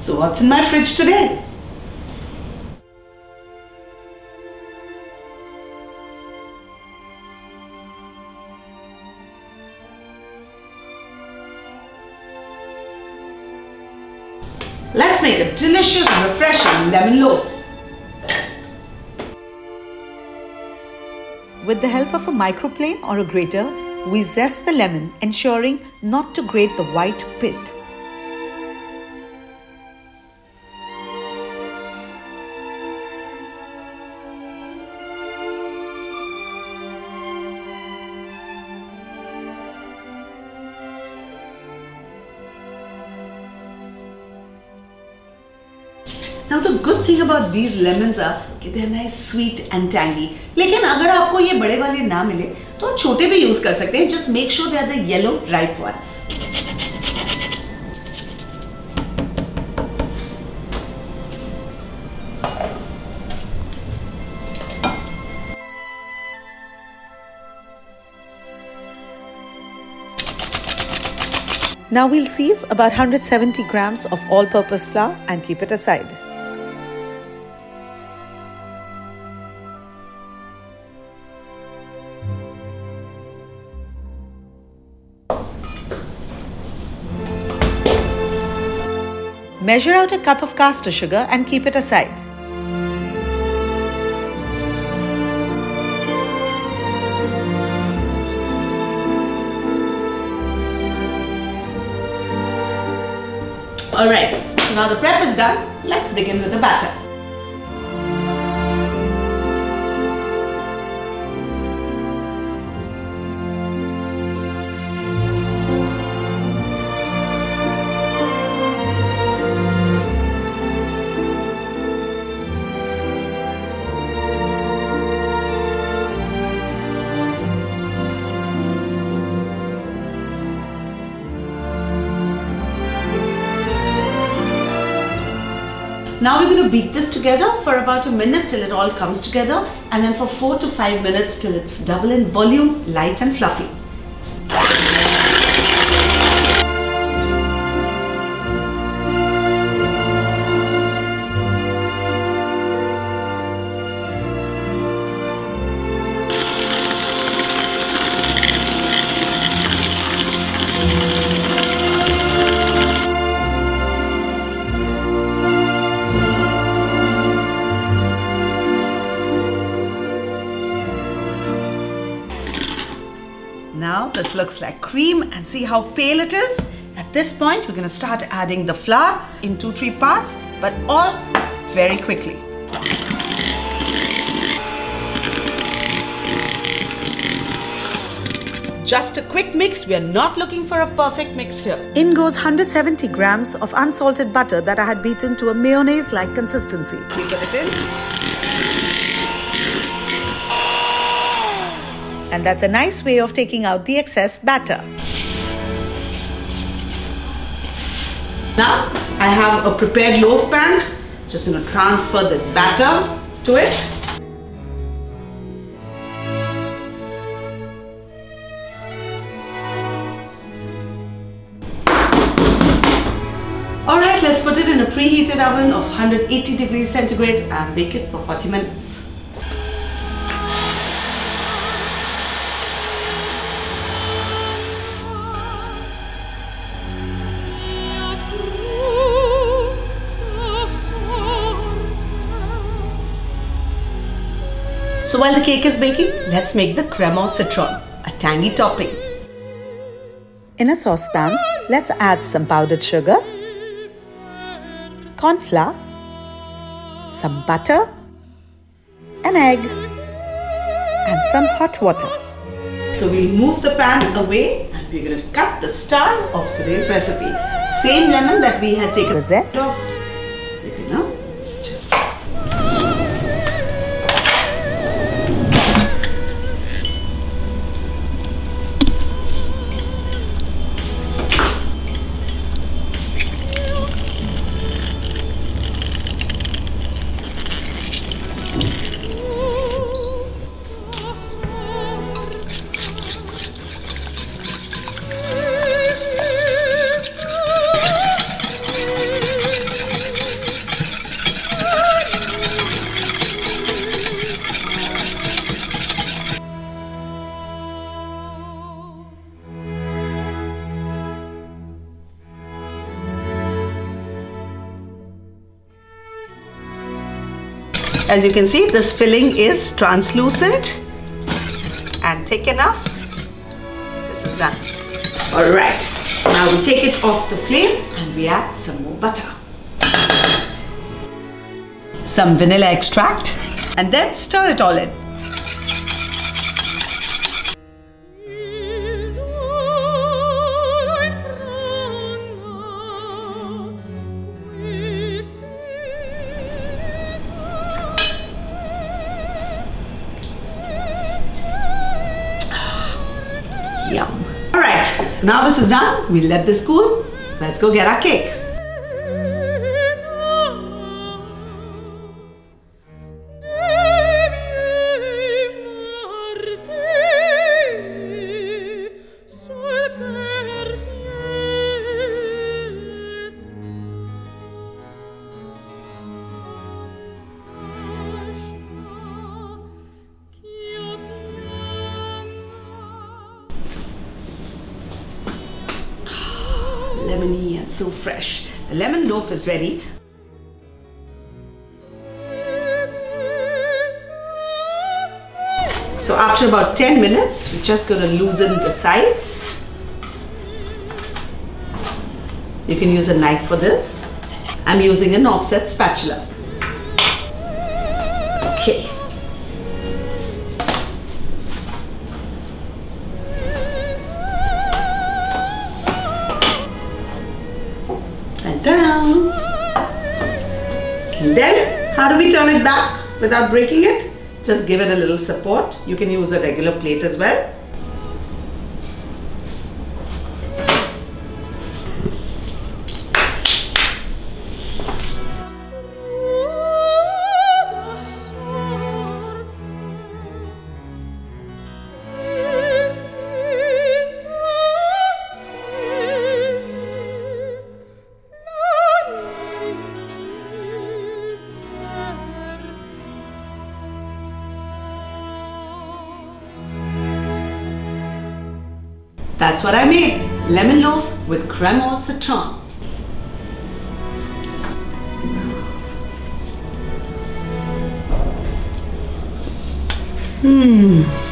So what's in my fridge today? Let's make a delicious, refreshing lemon loaf. With the help of a microplane or a grater, we zest the lemon, ensuring not to grate the white pith. Now the good thing about these lemons are कि they are nice, sweet and tangy. लेकिन अगर आपको ये बड़े वाले ना मिले तो आप छोटे भी यूज कर सकते हैं. Just make sure they are the yellow ripe ones. Now we'll sieve about 170 grams of all-purpose flour and keep it aside. Measure out a cup of castor sugar and keep it aside. Alright, so now the prep is done. Let's begin with the batter. Now we're going to beat this together for about a minute till it all comes together, and then for 4 to 5 minutes till it's double in volume, light and fluffy. Now this looks like cream, and see how pale it is? At this point, we're going to start adding the flour in 2-3 parts, but all very quickly. Just a quick mix. We are not looking for a perfect mix here. In goes 170 grams of unsalted butter that I had beaten to a mayonnaise-like consistency. We put it in. And that's a nice way of taking out the excess batter. Now I have a prepared loaf pan. Just going to transfer this batter to it. Alright, let's put it in a preheated oven of 180 degrees centigrade and bake it for 40 minutes. So while the cake is baking, let's make the crème au citron, a tangy topping. In a saucepan, let's add some powdered sugar, corn flour, some butter, an egg, and some hot water. So we'll move the pan away and we're going to cut the star of today's recipe. Same lemon that we had taken the zest of. We're going to just As you can see, this filling is translucent and thick enough. This is done. Alright, now we take it off the flame and we add some more butter. Some vanilla extract and then stir it all in. Yum. Alright, so now this is done. We'll let this cool. Let's go get our cake. Lemony and so fresh. The lemon loaf is ready. So after about 10 minutes, we're just going to loosen the sides. You can use a knife for this. I'm using an offset spatula. Okay. Down. And then how do we turn it back without breaking it? Just give it a little support. You can use a regular plate as well. That's what I made. Lemon loaf with crème au citron. Mmm.